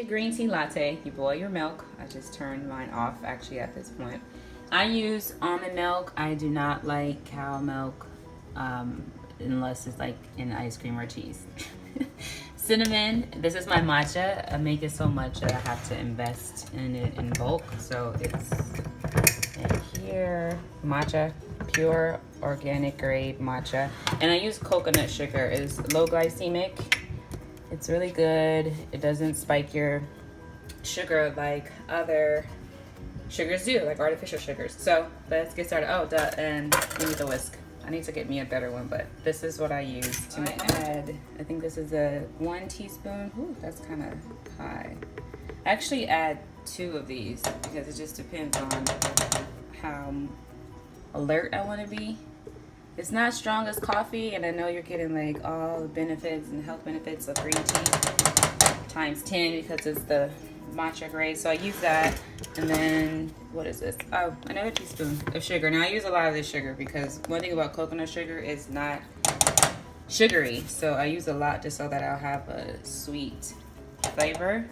your green tea latte. You boil your milk. I just turned mine off actually at this point. I use almond milk. I do not like cow milk unless it's like in ice cream or cheese. Cinnamon. This is my matcha. I make it so much that I have to invest in it in bulk. So it's in here. Matcha, pure organic grade matcha. And I use coconut sugar. It's low glycemic. It's really good. It doesn't spike your sugar like other sugars do, like artificial sugars. So let's get started. Oh, duh, and we need the whisk. I need to get me a better one, but this is what I use to add. I think this is a 1 teaspoon. Ooh, that's kind of high. I actually add 2 of these because it just depends on how alert I want to be. It's not strong as coffee, and I know you're getting like all the benefits and health benefits of green tea times 10 because it's the matcha grade. So I use that, and then what is this? Oh, another teaspoon of sugar. Now I use a lot of this sugar because one thing about coconut sugar is not sugary, so I use a lot just so that I'll have a sweet flavor.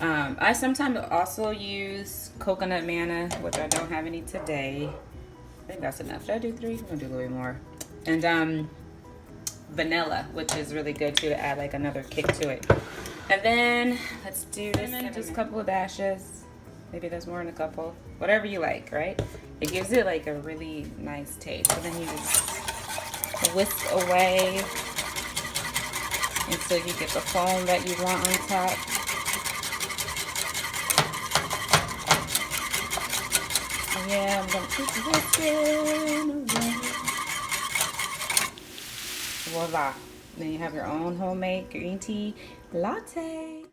I sometimes also use coconut manna, which I don't have any today. I think that's enough. Should I do 3? I'm gonna do a little bit more. And vanilla, which is really good too, to add like another kick to it. And then let's do this. Just a couple of dashes. Maybe there's more than a couple. Whatever you like, right? It gives it like a really nice taste. So then you just whisk away until you get the foam that you want on top. Yeah, I'm gonna keep whisking away. Voila. Then you have your own homemade green tea latte.